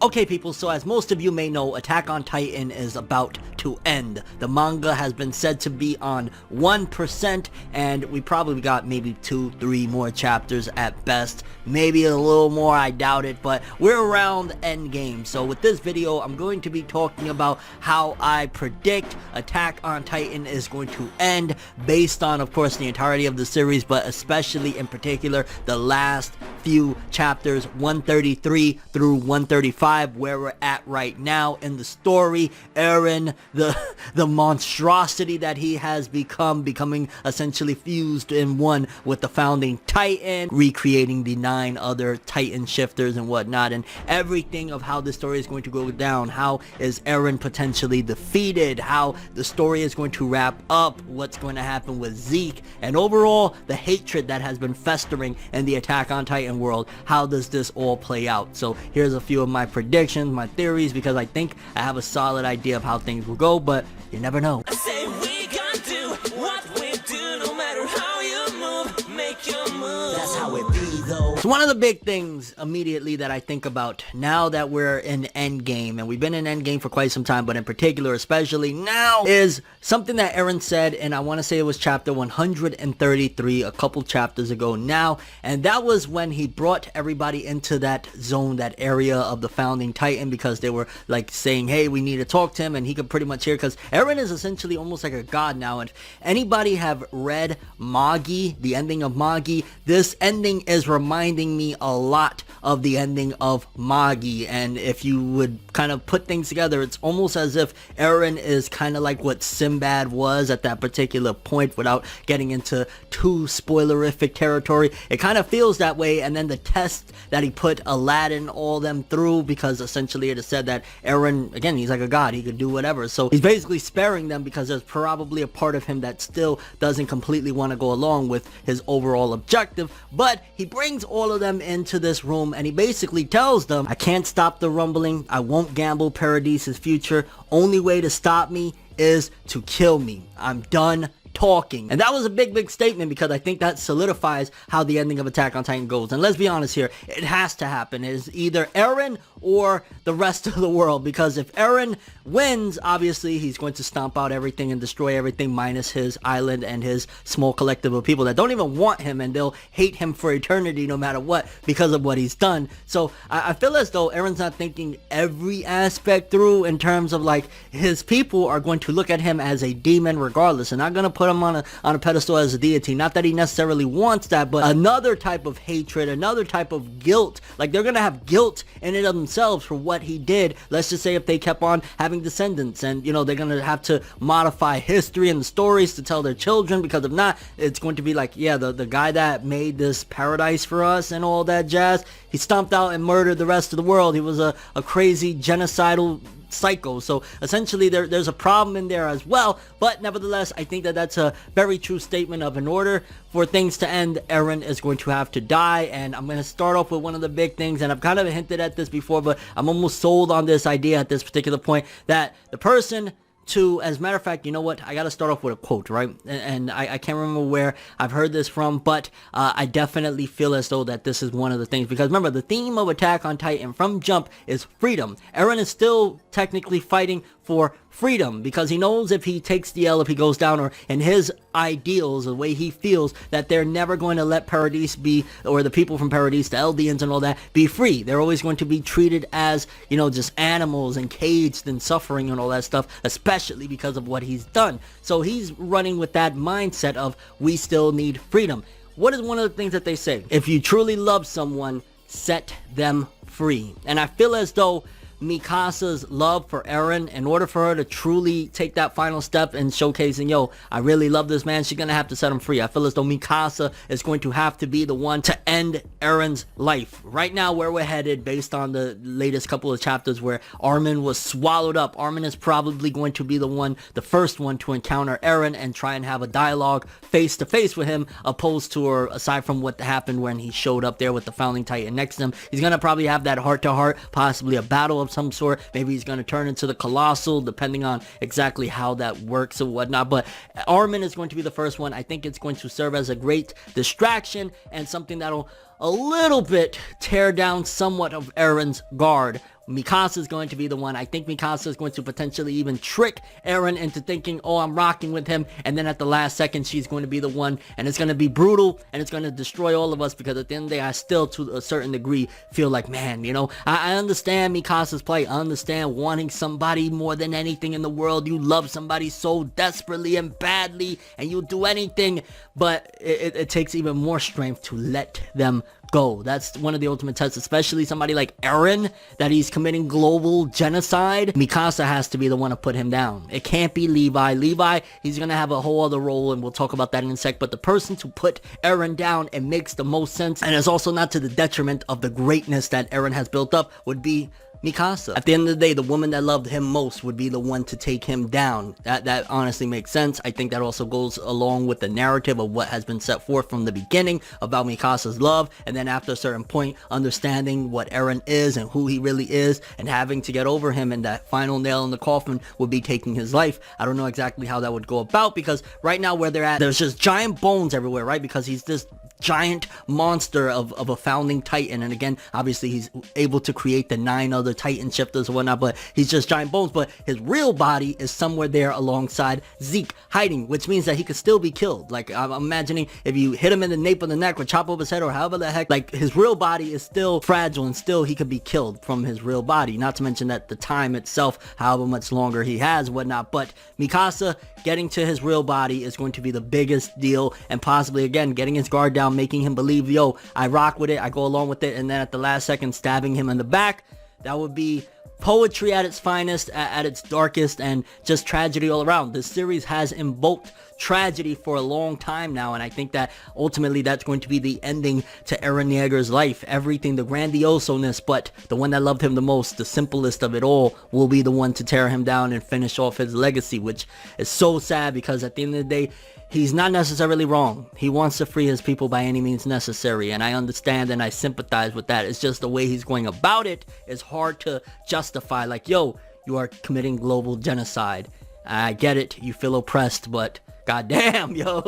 Okay people, so as most of you may know, Attack on Titan is about to end. The manga has been said to be on 1%, and we probably got maybe 2-3 more chapters at best. Maybe a little more, I doubt it, but we're around endgame. So with this video, I'm going to be talking about how I predict Attack on Titan is going to end, based on, of course, the entirety of the series, but especially in particular, the last few chapters, 133 through 135. Where we're at right now in the story. Eren, the monstrosity that he has becoming essentially fused in one with the founding Titan, recreating the 9 other Titan shifters and whatnot, and everything of how the story is going to go down. How is Eren potentially defeated? How the story is going to wrap up? What's going to happen with Zeke? And overall, the hatred that has been festering in the Attack on Titan world. How does this all play out? So here's a few of my predictions, my theories, because I think I have a solid idea of how things will go, but you never know. I say we gonna do what we do, no matter how you move, make your move. That's how it be though. So one of the big things immediately that I think about now that we're in Endgame, and we've been in Endgame for quite some time, but in particular, especially now, is something that Eren said, and I want to say it was chapter 133, a couple chapters ago now, and that was when he brought everybody into that zone, that area of the founding Titan, because they were like saying, hey, we need to talk to him, and he could pretty much hear, because Eren is essentially almost like a god now. And if anybody have read Magi, the ending of Magi, this ending is reminding me a lot of the ending of Magi. And if you would kind of put things together, it's almost as if Eren is kind of like what Sinbad was at that particular point, without getting into too spoilerific territory. It kind of feels that way. And then the test that he put Aladdin, all them through, because essentially it is said that Eren, again, he's like a god, he could do whatever. So he's basically sparing them because there's probably a part of him that still doesn't completely want to go along with his overall objective. But he brings all of them into this room, and he basically tells them, I can't stop the rumbling, I won't gamble Paradise's future, only way to stop me is to kill me. I'm done talking. And that was a big statement, because I think that solidifies how the ending of Attack on Titan goes. And let's be honest here, it has to happen. It is either Eren or the rest of the world, because if Eren wins, obviously he's going to stomp out everything and destroy everything minus his island and his small collective of people that don't even want him, and they'll hate him for eternity no matter what because of what he's done. So I feel as though Eren's not thinking every aspect through, in terms of like, his people are going to look at him as a demon regardless, and not going to put him on a pedestal as a deity. Not that he necessarily wants that, but another type of hatred, another type of guilt. Like, they're gonna have guilt in and of themselves for what he did. Let's just say if they kept on having descendants, and you know, they're gonna have to modify history and the stories to tell their children, because if not, it's going to be like, yeah, the guy that made this paradise for us and all that jazz, he stomped out and murdered the rest of the world. He was a crazy genocidal psycho. So essentially there's a problem in there as well. But nevertheless, I think that that's a very true statement of, in order for things to end, Eren is going to have to die. And I'm going to start off with one of the big things, and I've kind of hinted at this before, but I'm almost sold on this idea at this particular point, that the person to, as a matter of fact, you know what, I gotta start off with a quote, right? And I can't remember where I've heard this from, but I definitely feel as though that this is one of the things, because remember, the theme of Attack on Titan from jump is freedom. Eren is still technically fighting for freedom, because he knows if he takes the L, if he goes down, or in his ideals, the way he feels, that they're never going to let Paradise be, or the people from Paradise, the Eldians and all that, be free. They're always going to be treated as, you know, just animals and caged and suffering and all that stuff, especially because of what he's done. So he's running with that mindset of, we still need freedom. What is one of the things that they say? If you truly love someone, set them free. And I feel as though Mikasa's love for Eren, in order for her to truly take that final step and showcasing, yo, I really love this man, she's gonna have to set him free. I feel as though Mikasa is going to have to be the one to end Eren's life. Right now, where we're headed, based on the latest couple of chapters where Armin was swallowed up, Armin is probably going to be the one, the first one to encounter Eren and try and have a dialogue face to face with him, opposed to, or aside from what happened when he showed up there with the founding Titan next to him. He's gonna probably have that heart to heart, possibly a battle of some sort. Maybe he's going to turn into the Colossal, depending on exactly how that works and whatnot. But Armin is going to be the first one. I think it's going to serve as a great distraction and something that'll a little bit tear down somewhat of Eren's guard Mikasa is going to be the one. I think Mikasa is going to potentially even trick Eren into thinking, oh, I'm rocking with him, and then at the last second, she's going to be the one, and it's going to be brutal, and it's going to destroy all of us, because at the end of the day, I still, to a certain degree, feel like, man, you know, I understand Mikasa's plight. I understand wanting somebody more than anything in the world. You love somebody so desperately and badly, and you'll do anything, but it takes even more strength to let them go. That's one of the ultimate tests, especially somebody like Eren, that he's committing global genocide. Mikasa has to be the one to put him down. It can't be Levi. Levi, he's gonna have a whole other role, and we'll talk about that in a sec, but the person to put Eren down, it makes the most sense, and it's also not to the detriment of the greatness that Eren has built up, would be Mikasa. At the end of the day, the woman that loved him most would be the one to take him down. That honestly makes sense. I think that also goes along with the narrative of what has been set forth from the beginning about Mikasa's love, and then after a certain point, understanding what Eren is and who he really is, and having to get over him, and that final nail in the coffin would be taking his life. I don't know exactly how that would go about, because right now where they're at, there's just giant bones everywhere, right? Because he's this giant monster of a founding titan, and again, obviously he's able to create the 9 other titan shifters or whatnot, but he's just giant bones. But his real body is somewhere there alongside Zeke, hiding, which means that he could still be killed. Like, I'm imagining if you hit him in the nape of the neck or chop off his head or however the heck, like, his real body is still fragile, and still he could be killed from his real body. Not to mention that the time itself, however much longer he has, whatnot. But Mikasa getting to his real body is going to be the biggest deal, and possibly, again, getting his guard down, making him believe, yo, I rock with it, I go along with it, and then at the last second stabbing him in the back. That would be poetry at its finest, at its darkest, and just tragedy all around. This series has invoked tragedy for a long time now, and I think that ultimately that's going to be the ending to Eren Yeager's life. Everything, the grandioseness, but the one that loved him the most, the simplest of it all, will be the one to tear him down and finish off his legacy, which is so sad, because at the end of the day, he's not necessarily wrong. He wants to free his people by any means necessary, and I understand and I sympathize with that. It's just the way he's going about it is hard to justify. Like, yo, you are committing global genocide. I get it, you feel oppressed, but goddamn, yo.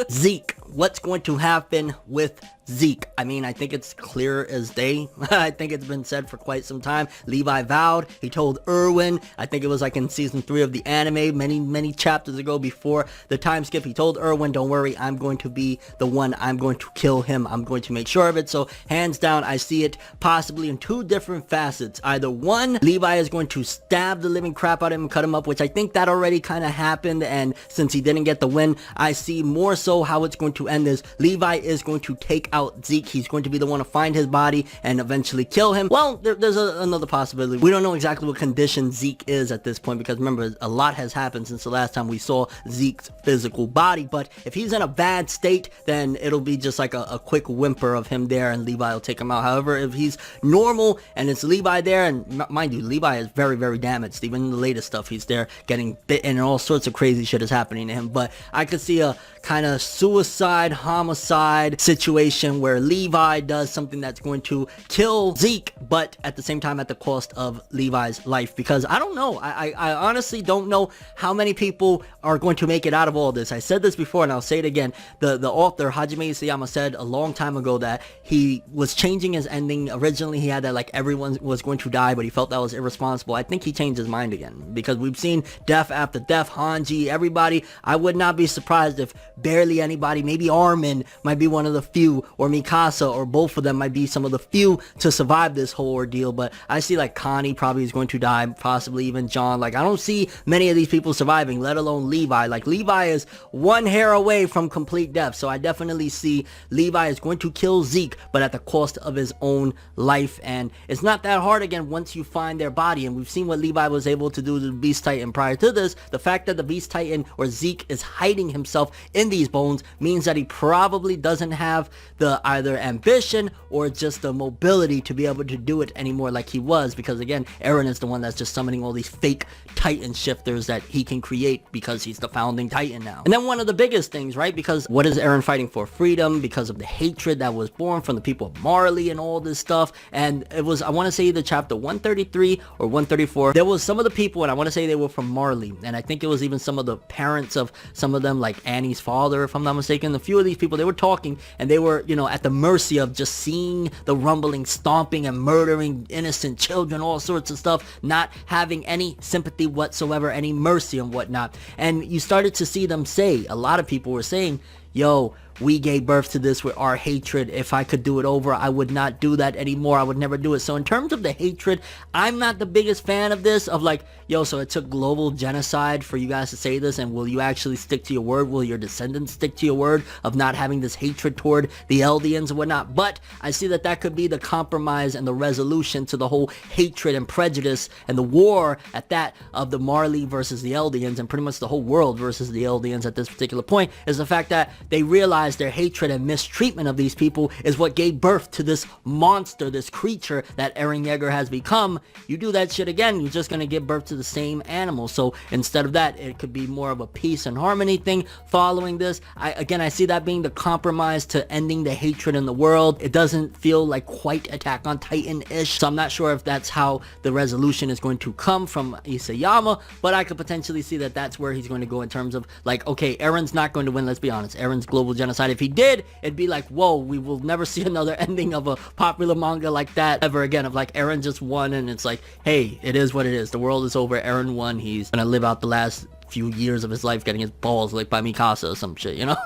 Zeke, what's going to happen with Zeke? I mean, I think it's clear as day. I think it's been said for quite some time. Levi vowed. He told Erwin, I think it was like in season 3 of the anime, many chapters ago before the time skip. He told Erwin, don't worry, I'm going to be the one. I'm going to kill him. I'm going to make sure of it. So hands down, I see it possibly in 2 different facets. Either one, Levi is going to stab the living crap out of him and cut him up, which I think that already kind of happened, and since he didn't get the win, I see more so how it's going to end is Levi is going to take out Zeke. He's going to be the one to find his body and eventually kill him. Well, there's another possibility. We don't know exactly what condition Zeke is at this point, because remember, a lot has happened since the last time we saw Zeke's physical body. But if he's in a bad state, then it'll be just like a quick whimper of him there, and Levi will take him out. However, if he's normal and it's Levi there, and mind you, Levi is very, very damaged. Even in the latest stuff, he's there getting bitten and all sorts of crazy shit is happening to him. But I could see a kind of suicide, homicide situation where Levi does something that's going to kill Zeke, but at the same time at the cost of Levi's life. Because I don't know, I honestly don't know how many people are going to make it out of all this. I said this before and I'll say it again. The author Hajime Isayama said a long time ago that he was changing his ending. Originally he had that like everyone was going to die, but he felt that was irresponsible. I think he changed his mind again, because we've seen death after death, Hanji, everybody. I would not be surprised if barely anybody, maybe Armin might be one of the few, or Mikasa, or both of them might be some of the few to survive this whole ordeal. But I see like Connie probably is going to die, possibly even John. Like, I don't see many of these people surviving, let alone Levi. Like, Levi is one hair away from complete death, so I definitely see Levi is going to kill Zeke, but at the cost of his own life. And it's not that hard again once you find their body, and we've seen what Levi was able to do to the Beast Titan prior to this. The fact that the Beast Titan or Zeke is hiding himself in these bones means that he probably doesn't have the either ambition or just the mobility to be able to do it anymore like he was, because again, Eren is the one that's just summoning all these fake Titan shifters that he can create because he's the founding Titan now. And then one of the biggest things, right, because what is Eren fighting for? Freedom, because of the hatred that was born from the people of Marley and all this stuff. And it was, I want to say either chapter 133 or 134, there was some of the people, and I want to say they were from Marley, and I think it was even some of the parents of some of them, like Annie's father, if I'm not mistaken, and a few of these people, they were talking, and they were, you know, at the mercy of just seeing the rumbling, stomping, and murdering innocent children, all sorts of stuff, not having any sympathy whatsoever, any mercy and whatnot. And you started to see them say, a lot of people were saying, yo, we gave birth to this with our hatred. If I could do it over, I would not do that anymore. I would never do it. So in terms of the hatred, I'm not the biggest fan of this, of like, yo, so it took global genocide for you guys to say this, and will you actually stick to your word? Will your descendants stick to your word of not having this hatred toward the Eldians and whatnot? But I see that that could be the compromise and the resolution to the whole hatred and prejudice and the war at that of the Marley versus the Eldians, and pretty much the whole world versus the Eldians at this particular point, is the fact that they realize their hatred and mistreatment of these people is what gave birth to this monster, this creature that Eren Yeager has become. You do that shit again, you're just gonna give birth to the same animal. So instead of that, it could be more of a peace and harmony thing following this. I see that being the compromise to ending the hatred in the world. It doesn't feel like quite Attack on Titan-ish, so I'm not sure if that's how the resolution is going to come from Isayama, but I could potentially see that that's where he's going to go in terms of like, okay, Eren's not going to win, let's be honest. Eren's global genocide. If he did, it'd be like, whoa, we will never see another ending of a popular manga like that ever again, of like Eren just won and it's like, hey, it is what it is. The world is over. Eren won. He's gonna live out the last few years of his life getting his balls licked by Mikasa or some shit, you know?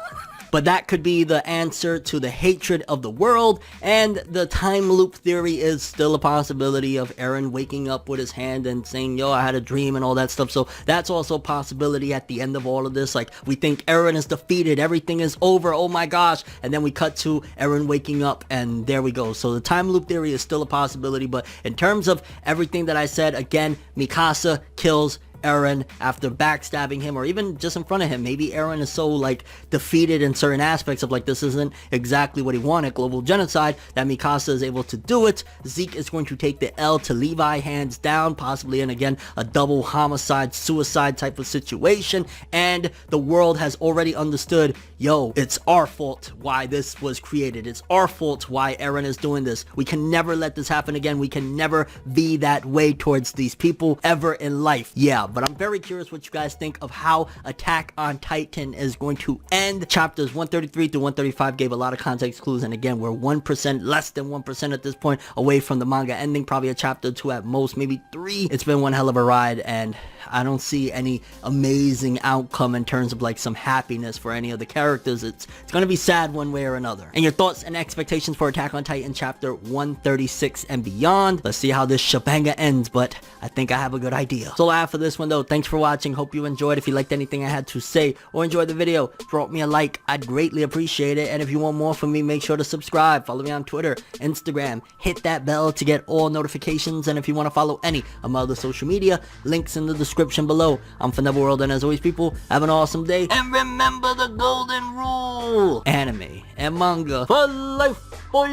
But that could be the answer to the hatred of the world, and the time loop theory is still a possibility of Eren waking up with his hand and saying, yo, I had a dream and all that stuff. So that's also a possibility at the end of all of this. Like, we think Eren is defeated, everything is over, oh my gosh, and then we cut to Eren waking up, and there we go. So the time loop theory is still a possibility, but in terms of everything that I said, again, Mikasa kills Eren after backstabbing him, or even just in front of him. Maybe Eren is so like defeated in certain aspects of like, this isn't exactly what he wanted, global genocide, that Mikasa is able to do it. Zeke is going to take the L to Levi hands down, possibly in again a double homicide suicide type of situation, and the world has already understood, yo, it's our fault why this was created, it's our fault why Eren is doing this. We can never let this happen again. We can never be that way towards these people ever in life. Yeah, but I'm very curious what you guys think of how Attack on Titan is going to end. Chapters 133 to 135 gave a lot of context clues, and again, we're 1%, less than 1% at this point away from the manga ending, probably a chapter 2 at most, maybe 3. It's been one hell of a ride, and I don't see any amazing outcome in terms of like some happiness for any of the characters. It's gonna be sad one way or another. And your thoughts and expectations for Attack on Titan chapter 136 and beyond. Let's see how this shabanga ends, but I think I have a good idea. So all I have for this one though. Thanks for watching. Hope you enjoyed. If you liked anything I had to say or enjoyed the video, drop me a like. I'd greatly appreciate it. And if you want more from me, make sure to subscribe. Follow me on Twitter, Instagram. Hit that bell to get all notifications. And if you want to follow any of my other social media, links in the description below. I'm ForneverWorld, and as always, people, have an awesome day. And remember the golden rule. Anime and manga for life, boy.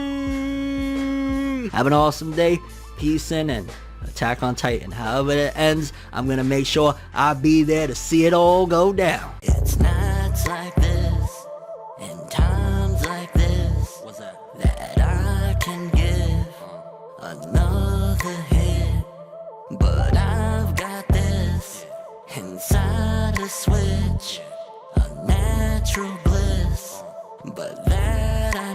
Have an awesome day. Peace in, and Attack on Titan, however it ends, I'm gonna make sure I'll be there to see it all go down. It's nights like this, and times like this, what's that I can give another hit. But I've got this inside a switch, a natural bliss. But that I